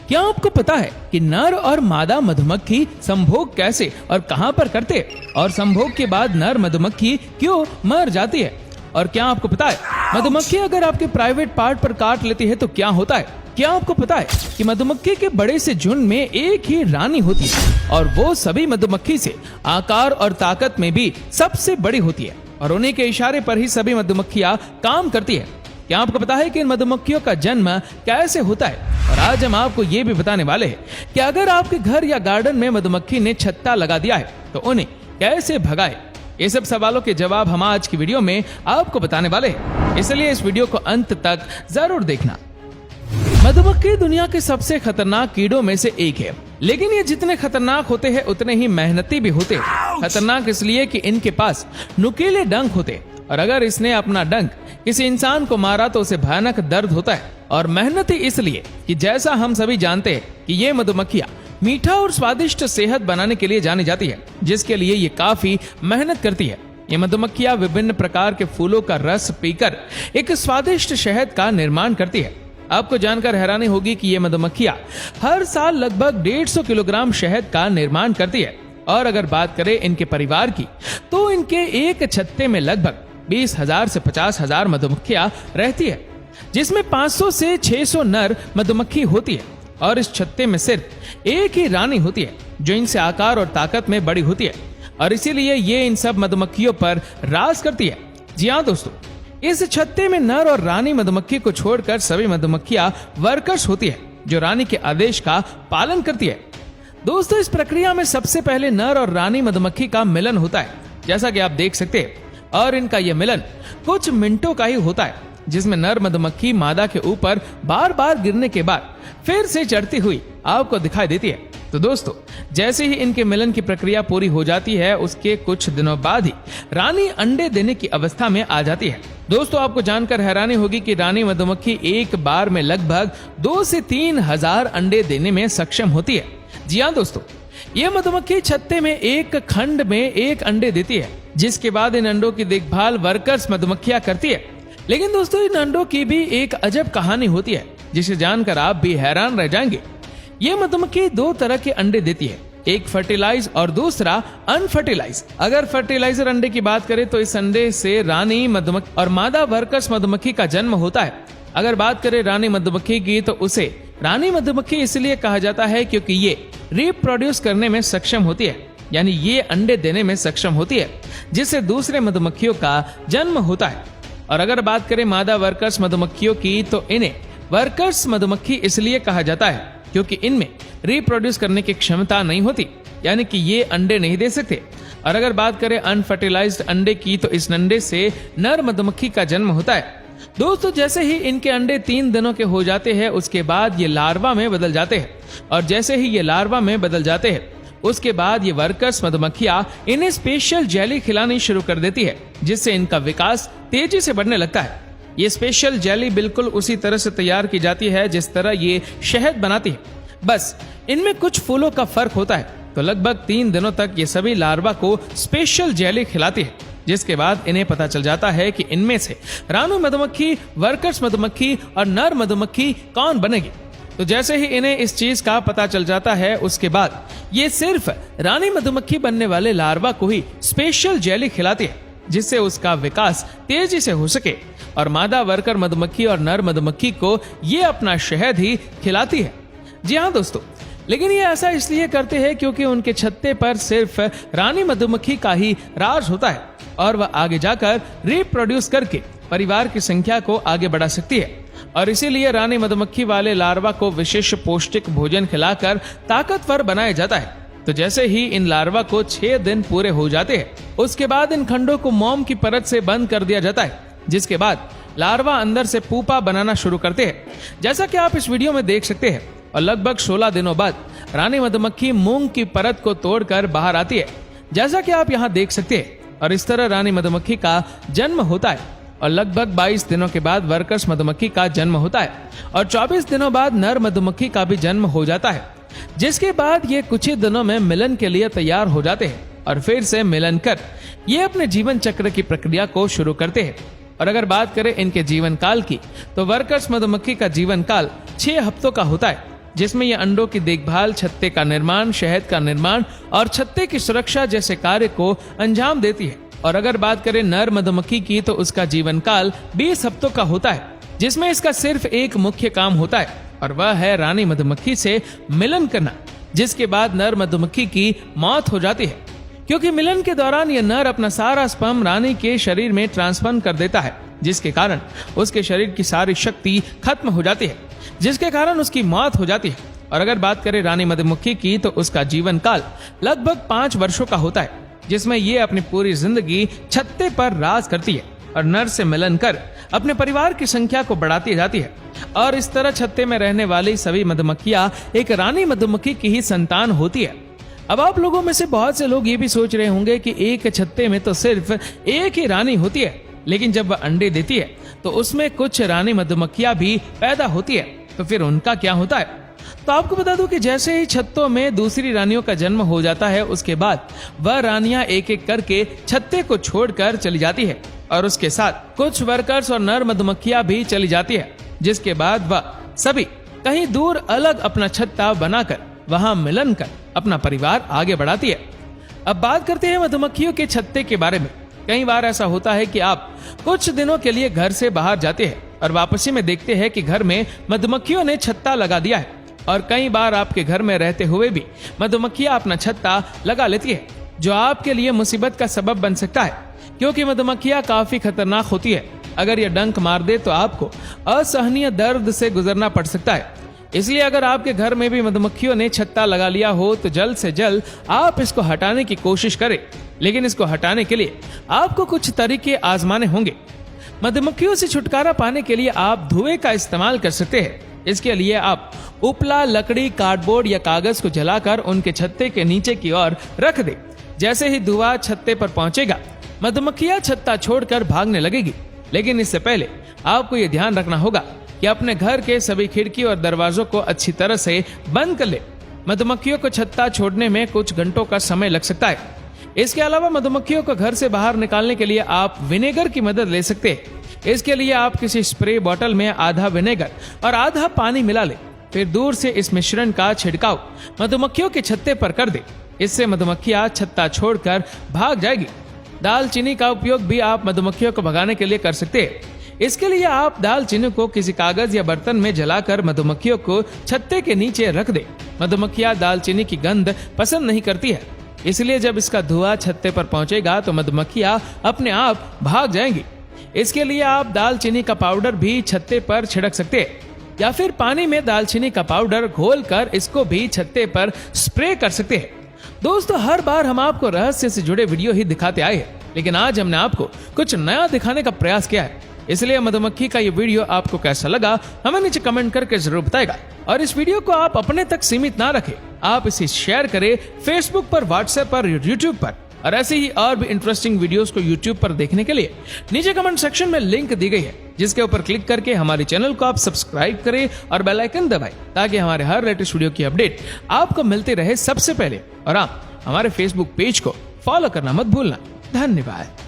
क्या आपको पता है कि नर और मादा मधुमक्खी संभोग कैसे और कहां पर करते हैं? और संभोग के बाद नर मधुमक्खी क्यों मर जाती है? और क्या आपको पता है मधुमक्खी अगर आपके प्राइवेट पार्ट पर काट लेती है तो क्या होता है? क्या आपको पता है कि मधुमक्खी के बड़े से झुंड में एक ही रानी होती है और वो सभी मधुमक्खी से आकार और ताकत में भी सबसे बड़ी होती है और उन्हीं के इशारे पर ही सभी मधुमक्खियां काम करती है। क्या आपको पता है कि इन मधुमक्खियों का जन्म कैसे होता है? और आज हम आपको ये भी बताने वाले हैं कि अगर आपके घर या गार्डन में मधुमक्खी ने छत्ता लगा दिया है तो उन्हें कैसे भगाए। ये सब सवालों के जवाब हम आज की वीडियो में आपको बताने वाले हैं, इसलिए इस वीडियो को अंत तक जरूर देखना। मधुमक्खी दुनिया के सबसे खतरनाक कीड़ों में से एक है, लेकिन ये जितने खतरनाक होते हैं उतने ही मेहनती भी होते हैं। खतरनाक इसलिए कि इनके पास नुकीले डंक होते हैं और अगर इसने अपना डंक किसी इंसान को मारा तो उसे भयानक दर्द होता है। और मेहनती इसलिए कि जैसा हम सभी जानते हैं कि ये मधुमक्खियां मीठा और स्वादिष्ट सेहत बनाने के लिए जानी जाती है, जिसके लिए ये काफी मेहनत करती है। ये मधुमक्खियां विभिन्न प्रकार के फूलों का रस पीकर एक स्वादिष्ट शहद का निर्माण करती है। आपको जानकर हैरानी होगी कि ये मधुमक्खियां हर साल लगभग 150 किलोग्राम शहद का निर्माण करती है। और अगर बात करें इनके परिवार की तो इनके एक छत्ते में लगभग 20,000 से 50,000 मधुमक्खियां रहती है, जिसमें 500 से 600 नर मधुमक्खी होती है और इस छत्ते में सिर्फ एक ही रानी होती है जो इनसे आकार और ताकत में बड़ी होती है और इसीलिए ये इन सब मधुमक्खियों पर राज करती है। जी हाँ दोस्तों, इस छत्ते में नर और रानी मधुमक्खी को छोड़कर सभी मधुमक्खियां वर्कर्स होती है जो रानी के आदेश का पालन करती है। दोस्तों, इस प्रक्रिया में सबसे पहले नर और रानी मधुमक्खी का मिलन होता है, जैसा कि आप देख सकते हैं, और इनका यह मिलन कुछ मिनटों का ही होता है, जिसमें नर मधुमक्खी मादा के ऊपर बार बार गिरने के बाद फिर से चढ़ती हुई आपको दिखाई देती है। तो दोस्तों, जैसे ही इनके मिलन की प्रक्रिया पूरी हो जाती है उसके कुछ दिनों बाद ही रानी अंडे देने की अवस्था में आ जाती है। दोस्तों, आपको जानकर हैरानी होगी कि रानी मधुमक्खी एक बार में लगभग 2 से 3,000 अंडे देने में सक्षम होती है। जी हाँ दोस्तों, ये मधुमक्खी छत्ते में एक खंड में एक अंडे देती है, जिसके बाद इन अंडों की देखभाल वर्कर्स मधुमक्खियां करती है। लेकिन दोस्तों, इन अंडों की भी एक अजब कहानी होती है जिसे जानकर आप भी हैरान रह जाएंगे। ये मधुमक्खी 2 तरह के अंडे देती है, एक फर्टिलाइज और दूसरा अनफर्टिलाइज। अगर फर्टिलाइजर अंडे की बात करें तो इस अंडे से रानी मधुमक्खी और मादा वर्कर्स मधुमक्खी का जन्म होता है। अगर बात करें रानी मधुमक्खी की तो उसे रानी मधुमक्खी इसलिए कहा जाता है क्योंकि ये रिप्रोड्यूस करने में सक्षम होती है, यानी ये अंडे देने में सक्षम होती है, जिससे दूसरे मधुमक्खियों का जन्म होता है। और अगर बात करें मादा वर्कर्स मधुमक्खियों की तो इन्हें वर्कर्स मधुमक्खी इसलिए कहा जाता है क्योंकि इनमें रिप्रोड्यूस करने की क्षमता नहीं होती, यानी कि ये अंडे नहीं दे सकते। और अगर बात करें अनफर्टिलाइज्ड अंडे की तो इस अंडे से नर मधुमक्खी का जन्म होता है। दोस्तों, जैसे ही इनके अंडे 3 दिनों के हो जाते हैं उसके बाद ये लार्वा में बदल जाते हैं और जैसे ही ये लार्वा में बदल जाते हैं उसके बाद ये वर्कर्स मधुमक्खियां इन्हें स्पेशल जेली खिलानी शुरू कर देती है, जिससे इनका विकास तेजी से बढ़ने लगता है। ये स्पेशल जेली बिल्कुल उसी तरह से तैयार की जाती है जिस तरह ये शहद बनाती है, बस इनमें कुछ फूलों का फर्क होता है। तो लगभग 3 दिनों तक ये सभी लार्वा को स्पेशल जेली खिलाती है, जिसके बाद इन्हें पता चल जाता है कि इनमें से रानी मधुमक्खी, वर्कर्स मधुमक्खी और नर मधुमक्खी कौन बनेगी। तो जैसे ही इन्हें इस चीज का पता चल जाता है उसके बाद ये सिर्फ रानी मधुमक्खी बनने वाले लार्वा को ही स्पेशल जेली खिलाती है, जिससे उसका विकास तेजी से हो सके और मादा वर्कर मधुमक्खी और नर मधुमक्खी को ये अपना शहद ही खिलाती है। जी हाँ दोस्तों, लेकिन ये ऐसा इसलिए करते हैं क्योंकि उनके छत्ते पर सिर्फ रानी मधुमक्खी का ही राज होता है और वह आगे जाकर रिप्रोड्यूस करके परिवार की संख्या को आगे बढ़ा सकती है। और इसीलिए रानी मधुमक्खी वाले लार्वा को विशेष पौष्टिक भोजन खिलाकर ताकतवर बनाया जाता है। तो जैसे ही इन लार्वा को 6 दिन पूरे हो जाते हैं उसके बाद इन खंडों को मोम की परत से बंद कर दिया जाता है, जिसके बाद लार्वा अंदर से पुपा बनाना शुरू करते हैं, जैसा कि आप इस वीडियो में देख सकते हैं। और लगभग 16 दिनों बाद रानी मधुमक्खी मूंग की परत को तोड़कर बाहर आती है, जैसा कि आप यहाँ देख सकते हैं। और इस तरह रानी मधुमक्खी का जन्म होता है और लगभग 22 दिनों के बाद वर्कर्स मधुमक्खी का जन्म होता है और 24 दिनों बाद नर मधुमक्खी का भी जन्म हो जाता है, जिसके बाद ये कुछ ही दिनों में मिलन के लिए तैयार हो जाते हैं और फिर से मिलन कर ये अपने जीवन चक्र की प्रक्रिया को शुरू करते हैं। और अगर बात करें इनके जीवन काल की तो वर्कर्स मधुमक्खी का जीवन काल 6 हफ्तों का होता है जिसमें ये अंडों की देखभाल, छत्ते का निर्माण, शहद का निर्माण और छत्ते की सुरक्षा जैसे कार्य को अंजाम देती है। और अगर बात करें नर मधुमक्खी की तो उसका जीवन काल 20 हफ्तों का होता है, जिसमें इसका सिर्फ एक मुख्य काम होता है और वह है रानी मधुमक्खी से मिलन करना, जिसके बाद नर मधुमक्खी की मौत हो जाती है, क्योंकि मिलन के दौरान यह नर अपना सारा स्पर्म रानी के शरीर में ट्रांसफर कर देता है, जिसके कारण उसके शरीर की सारी शक्ति खत्म हो जाती है, जिसके कारण उसकी मौत हो जाती है। और अगर बात करें रानी मधुमक्खी की तो उसका जीवन काल लगभग 5 वर्षों का होता है, जिसमें ये अपनी पूरी जिंदगी छत्ते पर राज करती है और नर से मिलन कर अपने परिवार की संख्या को बढ़ाती जाती है। और इस तरह छत्ते में रहने वाली सभी मधुमक्खियां एक रानी मधुमक्खी की ही संतान होती है। अब आप लोगों में से बहुत से लोग ये भी सोच रहे होंगे कि एक छत्ते में तो सिर्फ एक ही रानी होती है, लेकिन जब वह अंडे देती है तो उसमें कुछ रानी मधुमक्खियां भी पैदा होती है, तो फिर उनका क्या होता है? तो आपको बता दूं कि जैसे ही छत्तों में दूसरी रानियों का जन्म हो जाता है, उसके बाद वह रानियां एक एक करके छत्ते को छोड़कर चली जाती है और उसके साथ कुछ वर्कर्स और नर मधुमक्खियां भी चली जाती है, जिसके बाद वह सभी कहीं दूर अलग अपना छत्ता बनाकर वहां मिलन कर अपना परिवार आगे बढ़ाती है। अब बात करते हैं मधुमक्खियों के छत्ते के बारे में। कई बार ऐसा होता है कि आप कुछ दिनों के लिए घर से बाहर जाते हैं और वापसी में देखते हैं कि घर में मधुमक्खियों ने छत्ता लगा दिया है। और कई बार आपके घर में रहते हुए भी मधुमक्खियां अपना छत्ता लगा लेती है, जो आपके लिए मुसीबत का सबब बन सकता है, क्योंकि मधुमक्खियां काफी खतरनाक होती है। अगर यह डंक मार दे तो आपको असहनीय दर्द से गुजरना पड़ सकता है। इसलिए अगर आपके घर में भी मधुमक्खियों ने छत्ता लगा लिया हो तो जल्द से जल्द आप इसको हटाने की कोशिश करें, लेकिन इसको हटाने के लिए आपको कुछ तरीके आजमाने होंगे। मधुमक्खियों से छुटकारा पाने के लिए आप धुएं का इस्तेमाल कर सकते हैं। इसके लिए आप उपला, लकड़ी, कार्डबोर्ड या कागज को जलाकर उनके छत्ते के नीचे की ओर रख दे। जैसे ही धुआं छत्ते पर पहुंचेगा, मधुमक्खियां छत्ता छोड़कर भागने लगेगी। लेकिन इससे पहले आपको यह ध्यान रखना होगा कि अपने घर के सभी खिड़की और दरवाजों को अच्छी तरह से बंद कर ले। मधुमक्खियों को छत्ता छोड़ने में कुछ घंटों का समय लग सकता है। इसके अलावा मधुमक्खियों को घर से बाहर निकालने के लिए आप विनेगर की मदद ले सकते हैं। इसके लिए आप किसी स्प्रे बोतल में आधा विनेगर और आधा पानी मिला ले, फिर दूर से इस मिश्रण का छिड़काव मधुमक्खियों के छत्ते पर कर दे। इससे मधुमक्खियां छत्ता छोड़कर भाग जाएगी। दालचीनी का उपयोग भी आप मधुमक्खियों को भगाने के लिए कर सकते हैं। इसके लिए आप दालचीनी को किसी कागज या बर्तन में जलाकर मधुमक्खियों को छत्ते के नीचे रख दे। मधुमक्खियां दालचीनी की गंध पसंद नहीं करती है, इसलिए जब इसका धुआं छत्ते पर पहुंचेगा तो मधुमक्खियां अपने आप भाग जाएंगी। इसके लिए आप दालचीनी का पाउडर भी छत्ते पर छिड़क सकते हैं, या फिर पानी में दालचीनी का पाउडर घोलकर इसको भी छत्ते पर स्प्रे कर सकते हैं। दोस्तों, हर बार हम आपको रहस्य से जुड़े वीडियो ही दिखाते आए हैं, लेकिन आज हमने आपको कुछ नया दिखाने का प्रयास किया है। इसलिए मधुमक्खी का ये वीडियो आपको कैसा लगा हमें नीचे कमेंट करके जरूर बताएगा। और इस वीडियो को आप अपने तक सीमित ना रखें, आप इसे शेयर करें फेसबुक पर, व्हाट्सएप पर, यूट्यूब पर। और ऐसे ही और भी इंटरेस्टिंग वीडियोस को यूट्यूब पर देखने के लिए नीचे कमेंट सेक्शन में लिंक दी गई है, जिसके ऊपर क्लिक करके हमारे चैनल को आप सब्सक्राइब करें और बेल आइकन दबाएं, ताकि हमारे हर लेटेस्ट वीडियो की अपडेट आपको मिलती रहे सबसे पहले। और आप हमारे फेसबुक पेज को फॉलो करना मत भूलना। धन्यवाद।